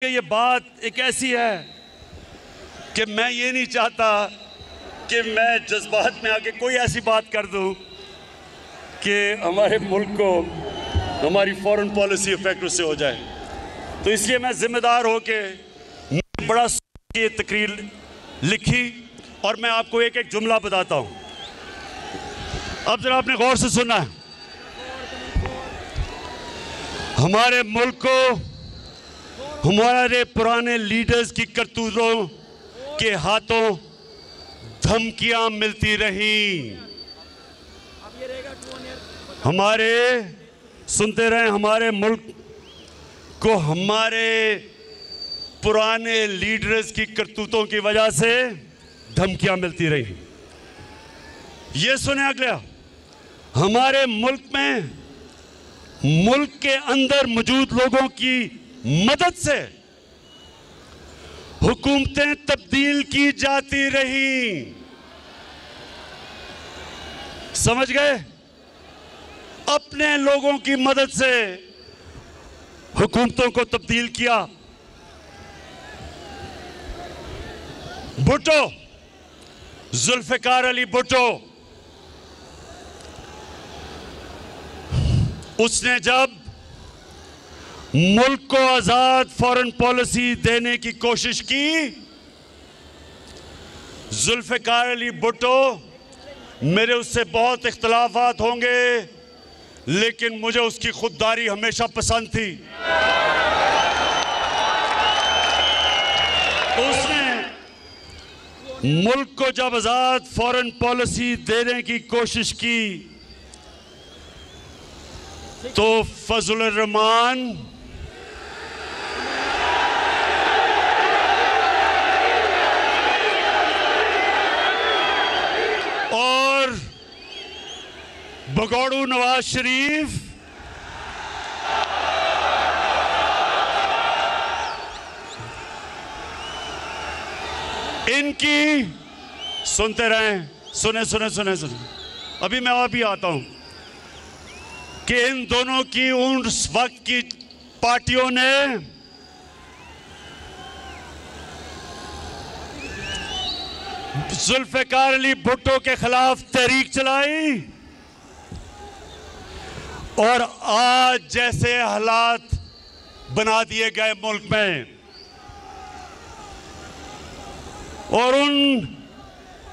ये बात एक ऐसी है कि मैं ये नहीं चाहता कि मैं जज्बात में आके कोई ऐसी बात कर दूं कि हमारे मुल्क को हमारी फॉरेन पॉलिसी इफेक्ट उससे हो जाए। तो इसलिए मैं जिम्मेदार होके बड़ा ये तकरीर लिखी और मैं आपको एक एक जुमला बताता हूं। अब जरा आपने गौर से सुनना है। हमारे मुल्क को हमारे पुराने लीडर्स की करतूतों के हाथों धमकियां मिलती रहीं। हमारे सुनते रहे, हमारे मुल्क को हमारे पुराने लीडर्स की करतूतों की वजह से धमकियां मिलती रहीं। ये सुने अगला, हमारे मुल्क में मुल्क के अंदर मौजूद लोगों की मदद से हुकूमतें तब्दील की जाती रहीं। समझ गए? अपने लोगों की मदद से हुकूमतों को तब्दील किया। भुट्टो, जुल्फिकार अली भुट्टो, उसने जब मुल्क को आजाद फॉरेन पॉलिसी देने की कोशिश की, जुल्फिकार अली भुट्टो, मेरे उससे बहुत इख्तलाफात होंगे लेकिन मुझे उसकी खुददारी हमेशा पसंद थी। उसने मुल्क को जब आजाद फॉरेन पॉलिसी देने की कोशिश की तो फजल रहमान और भगोड़ू नवाज शरीफ इनकी सुनते रहें, सुने सुने सुने सुने, अभी मैं और भी आता हूं कि इन दोनों की उस वक्त की पार्टियों ने जुल्फिकार अली भुट्टो के खिलाफ तहरीक चलाई और आज जैसे हालात बना दिए गए मुल्क में और उन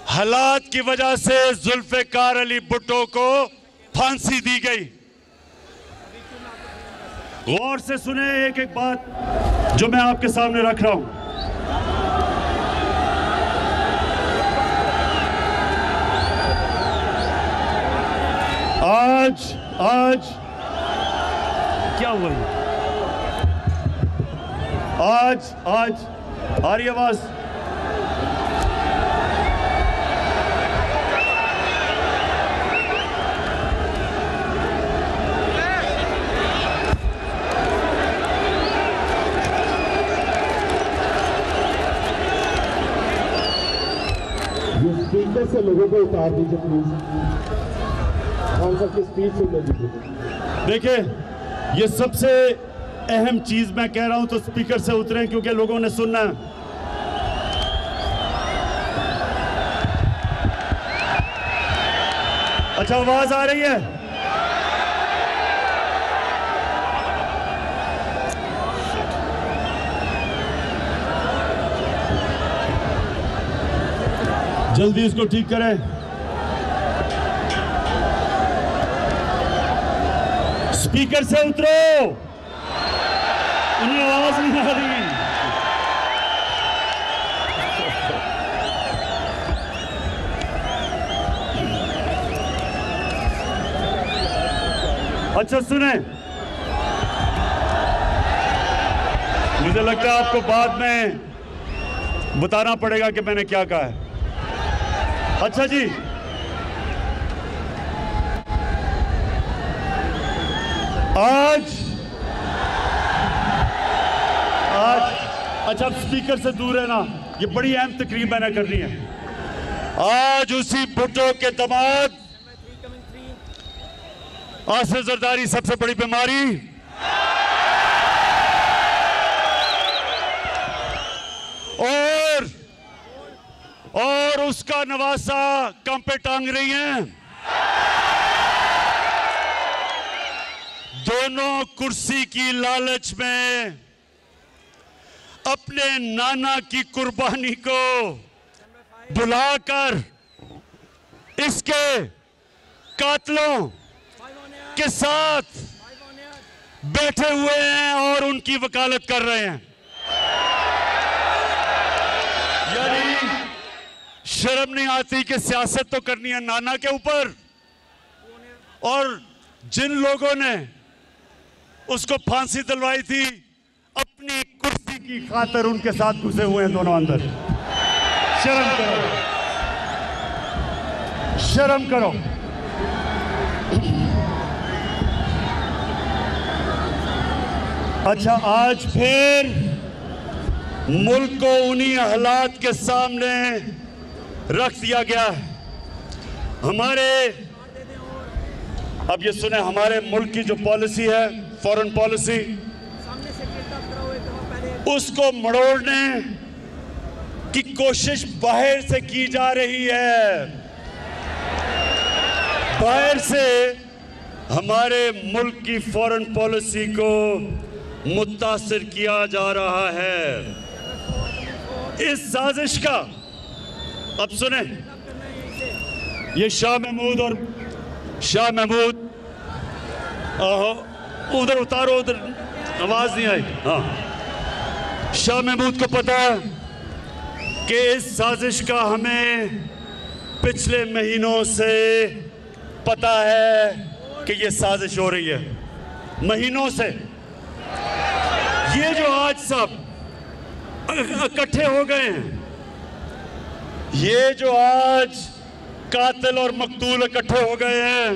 हालात की वजह से जुल्फिकार अली भुट्टो को फांसी दी गई। गौर से सुने एक एक बात जो मैं आपके सामने रख रहा हूं। आज क्या हुआ? आज आ रही आवाज? स्पीकर से लोगों को उतार दीजिए प्लीज। खान साहब की स्पीच सुनने दीजिए। देखिए, ये सबसे अहम चीज मैं कह रहा हूं तो स्पीकर से उतरें क्योंकि लोगों ने सुनना है। अच्छा, आवाज आ रही है? जल्दी इसको ठीक करें। स्पीकर से उतरो, उन्हें आवाज नहीं आ रही। अच्छा सुने, मुझे लगता है आपको बाद में बताना पड़ेगा कि मैंने क्या कहा है। अच्छा जी, आज अच्छा, स्पीकर से दूर है ना, ये बड़ी अहम तकरीर मैंने करनी है। आज उसी भुट्टो के दामाद आसिफ जरदारी सबसे बड़ी बीमारी और उसका नवासा कम पे टांग रही हैं। दोनों कुर्सी की लालच में अपने नाना की कुर्बानी को बुलाकर इसके कातलों के साथ बैठे हुए हैं और उनकी वकालत कर रहे हैं। यानी शर्म नहीं आती कि सियासत तो करनी है नाना के ऊपर, और जिन लोगों ने उसको फांसी दिलवाई थी अपनी कुर्सी की खातिर उनके साथ घुसे हुए हैं दोनों अंदर। शर्म करो, शर्म करो। अच्छा, आज फिर मुल्क को उन्हीं हालात के सामने रख दिया गया है। हमारे, अब ये सुने, हमारे मुल्क की जो पॉलिसी है, फॉरेन पॉलिसी, उसको मड़ोड़ने की कोशिश बाहर से की जा रही है। बाहर से हमारे मुल्क की फॉरेन पॉलिसी को मुतासिर किया जा रहा है। इस साजिश का, अब सुने, ये शाह महमूद और शाह महमूद, उधर उतारो, उधर आवाज नहीं आई। हाँ, शाह महमूद को पता है कि इस साजिश का हमें पिछले महीनों से पता है कि ये साजिश हो रही है, महीनों से। ये जो आज सब इकट्ठे हो गए हैं, ये जो आज कातिल और मकतूल इकट्ठे हो गए हैं,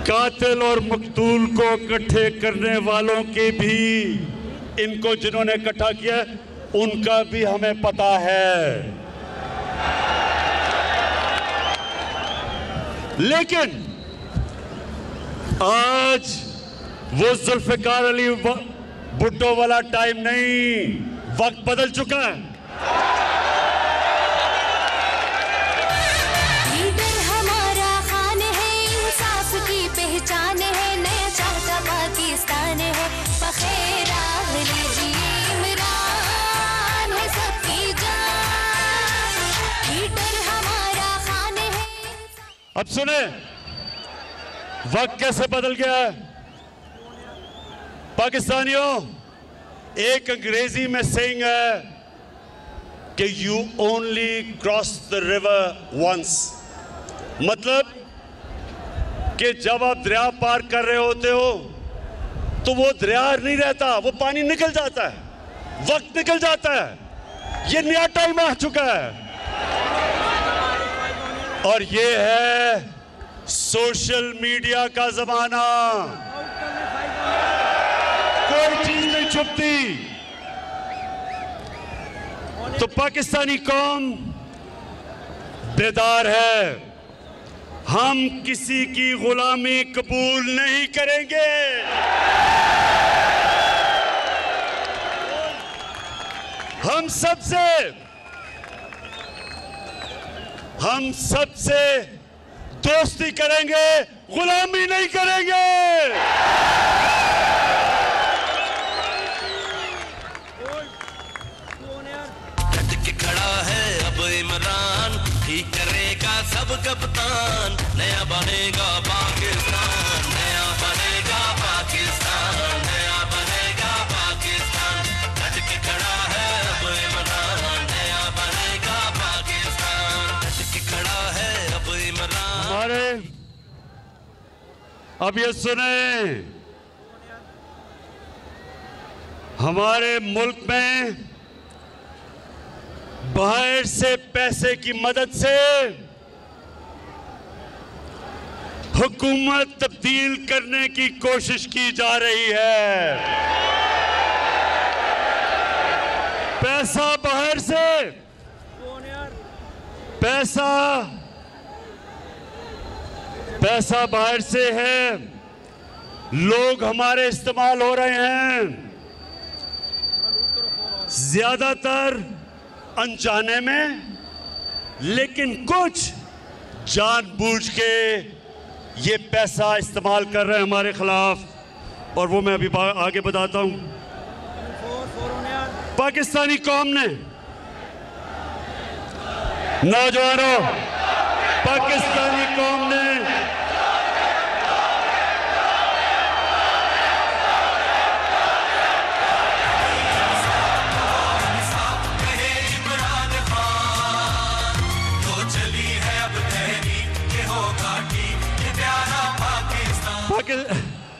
कातिल और मकतूल को इकट्ठे करने वालों के भी, इनको जिन्होंने इकट्ठा किया उनका भी हमें पता है। लेकिन आज वो जुल्फिकार अली भुट्टो वाला टाइम नहीं, वक्त बदल चुका है। लीडर हमारा खान है, इंसाफ की पहचान है, नया चाहता पाकिस्तान है, फखेर लीजिए इमरान है सबकी जान। लीडर हमारा खान है। अब सुने, वक्त कैसे बदल गया है। पाकिस्तानियों, एक अंग्रेजी में सेइंग है कि you only cross the river once, मतलब कि जब आप दरिया पार कर रहे होते हो तो वो दरिया नहीं रहता, वो पानी निकल जाता है, वक्त निकल जाता है। ये नया टाइम आ चुका है और ये है सोशल मीडिया का जमाना। कोई चीज नहीं छुपती। तो पाकिस्तानी कौम बेदार है। हम किसी की गुलामी कबूल नहीं करेंगे। हम सबसे दोस्ती करेंगे, गुलामी नहीं करेंगे। इमरान ठीक करेगा सब कप्तान, नया बनेगा पाकिस्तान, नया बनेगा पाकिस्तान, नया बनेगा पाकिस्तान। डट के खड़ा है अब इमरान, नया बनेगा पाकिस्तान। डट के खड़ा है अब इमरान। हमारे, अब ये सुने, हमारे मुल्क में बाहर से पैसे की मदद से हुकूमत तब्दील करने की कोशिश की जा रही है। पैसा बाहर से, पैसा बाहर से है, लोग हमारे इस्तेमाल हो रहे हैं। ज्यादातर अनजाने में, लेकिन कुछ जानबूझ के ये पैसा इस्तेमाल कर रहे हैं हमारे खिलाफ, और वो मैं अभी आगे बताता हूं। पाकिस्तानी कौम ने, नौजवानों, पाकिस्तानी कौम ने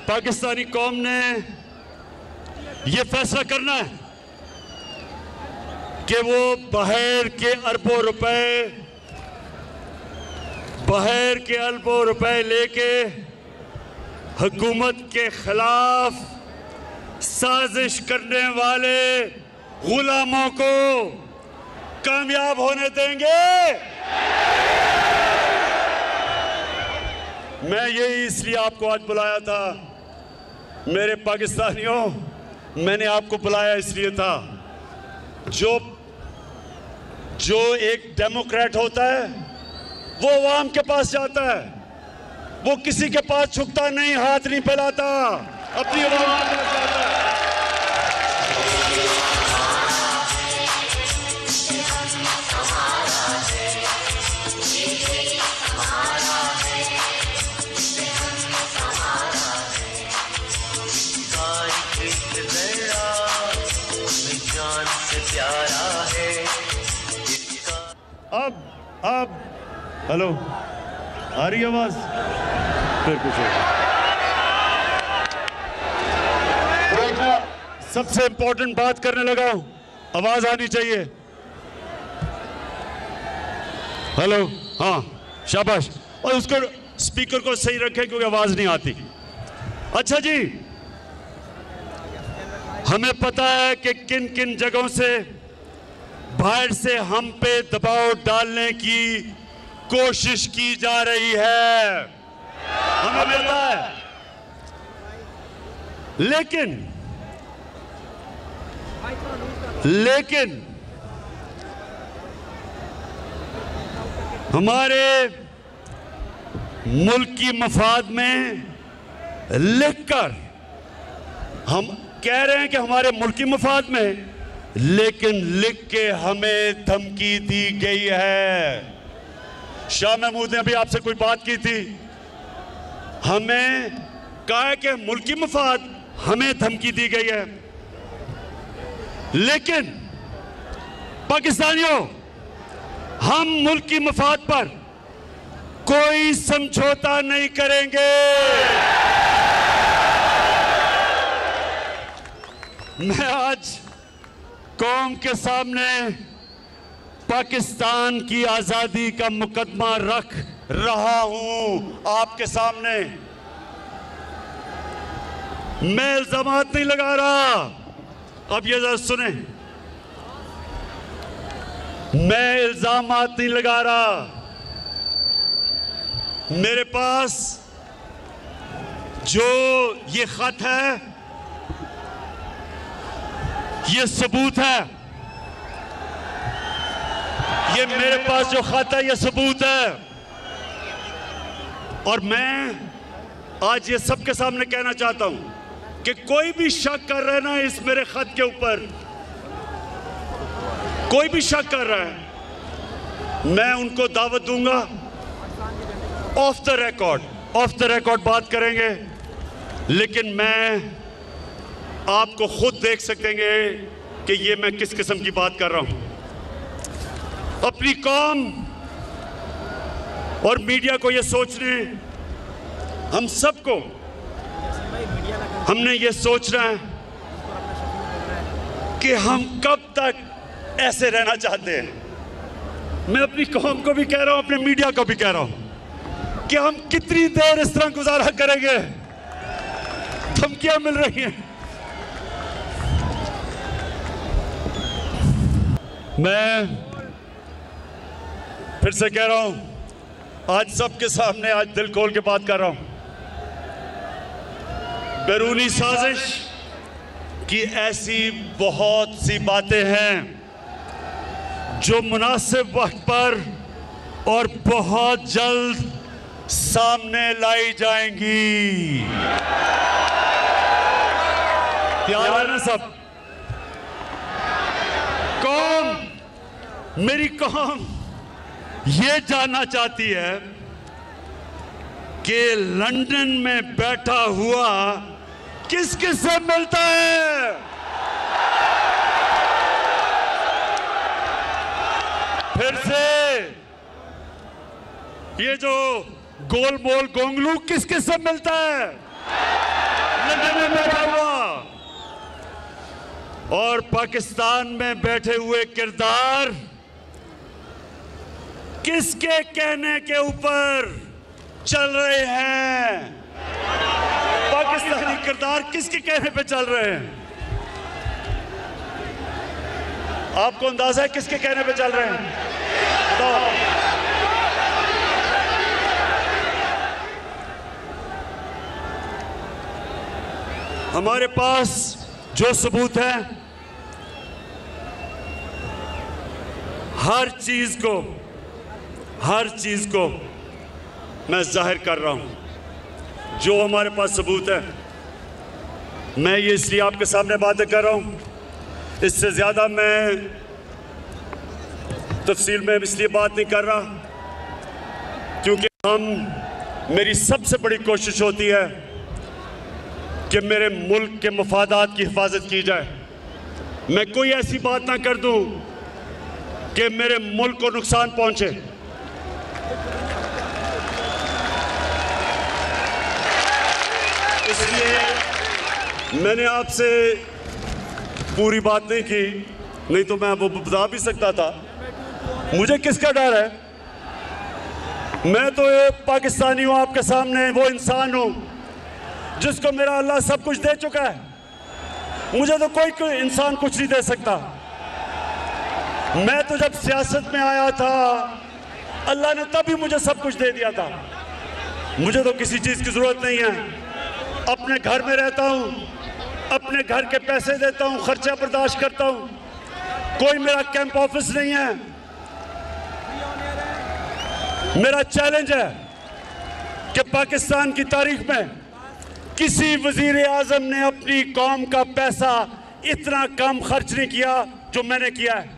पाकिस्तानी कौम ने ये फैसला करना है कि वो बाहर के अरबों रुपए लेके हुकूमत के खिलाफ साजिश करने वाले गुलामों को कामयाब होने देंगे। मैं यही इसलिए आपको आज बुलाया था मेरे पाकिस्तानियों, मैंने आपको बुलाया इसलिए था, जो एक डेमोक्रेट होता है वो अवाम के पास जाता है, वो किसी के पास झुकता नहीं, हाथ नहीं फैलाता, अपनी अवाम के पास जाता है। अब हेलो, आ रही आवाज? फिर कुछ सबसे इंपॉर्टेंट बात करने लगा हूं, आवाज आनी चाहिए। हेलो, हाँ, शाबाश। और उसको स्पीकर को सही रखें क्योंकि आवाज नहीं आती। अच्छा जी, हमें पता है कि किन किन जगहों से बाहर से हम पे दबाव डालने की कोशिश की जा रही है, हमें पता है। लेकिन हमारे मुल्क की मफाद में लिखकर हम कह रहे हैं कि हमारे मुल्क की मफाद में, लेकिन लिख के हमें धमकी दी गई है। शाह महमूद ने अभी आपसे कोई बात की थी, हमें कहा है कि मुल्क की मफाद, हमें धमकी दी गई है। लेकिन पाकिस्तानियों, हम मुल्क की मफाद पर कोई समझौता नहीं करेंगे। मैं आज कौम के सामने पाकिस्तान की आजादी का मुकदमा रख रहा हूं आपके सामने। मैं इल्जामात नहीं लगा रहा, अब ये जरा सुने, मैं इल्जामात नहीं लगा रहा। मेरे पास जो ये खत है, ये सबूत है, ये मेरे पास जो खत है ये सबूत है। और मैं आज ये सबके सामने कहना चाहता हूं कि कोई भी शक कर रहा है ना इस मेरे खत के ऊपर, कोई भी शक कर रहा है, मैं उनको दावत दूंगा, ऑफ द रिकॉर्ड बात करेंगे। लेकिन मैं आपको खुद देख सकेंगे कि ये मैं किस किस्म की बात कर रहा हूं। अपनी कौम और मीडिया को ये सोचने, हम सबको, हमने ये सोचना है कि हम कब तक ऐसे रहना चाहते हैं। मैं अपनी कौम को भी कह रहा हूं, अपने मीडिया को भी कह रहा हूं कि हम कितनी देर इस तरह गुजारा करेंगे। धमकियां मिल रही हैं। मैं फिर से कह रहा हूं, आज सबके सामने आज दिल खोल के बात कर रहा हूं। बैरूनी साजिश की ऐसी बहुत सी बातें हैं जो मुनासिब वक्त पर और बहुत जल्द सामने लाई जाएंगी। तैयार है ना सब? कौम, मेरी कौम ये जानना चाहती है कि लंदन में बैठा हुआ किस किस से मिलता है। फिर से ये जो गोल मोल गोंगलू किस किस से मिलता है? लंदन में बैठा हुआ। और पाकिस्तान में बैठे हुए किरदार किसके कहने के ऊपर चल रहे हैं? पाकिस्तानी किरदार किसके कहने पे चल रहे हैं? आपको अंदाजा है किसके कहने पे चल रहे हैं? बताओ। हमारे पास जो सबूत है, हर चीज को मैं जाहिर कर रहा हूं। जो हमारे पास सबूत है, मैं ये इसलिए आपके सामने बातें कर रहा हूं। इससे ज़्यादा मैं तफसील में इसलिए बात नहीं कर रहा क्योंकि मेरी सबसे बड़ी कोशिश होती है कि मेरे मुल्क के मफादात की हिफाजत की जाए। मैं कोई ऐसी बात ना कर दूं कि मेरे मुल्क को नुकसान पहुंचे। इसलिए मैंने आपसे पूरी बात नहीं की, नहीं तो मैं वो बता भी सकता था। मुझे किसका डर है? मैं तो एक पाकिस्तानी हूं, आपके सामने वो इंसान हूं जिसको मेरा अल्लाह सब कुछ दे चुका है। मुझे तो कोई इंसान कुछ नहीं दे सकता। मैं तो जब सियासत में आया था, अल्लाह ने तभी मुझे सब कुछ दे दिया था। मुझे तो किसी चीज़ की ज़रूरत नहीं है। अपने घर में रहता हूँ, अपने घर के पैसे देता हूँ, खर्चा बर्दाश्त करता हूँ। कोई मेरा कैंप ऑफिस नहीं है। मेरा चैलेंज है कि पाकिस्तान की तारीख में किसी वजीर आज़म ने अपनी कौम का पैसा इतना कम खर्च नहीं किया जो मैंने किया है।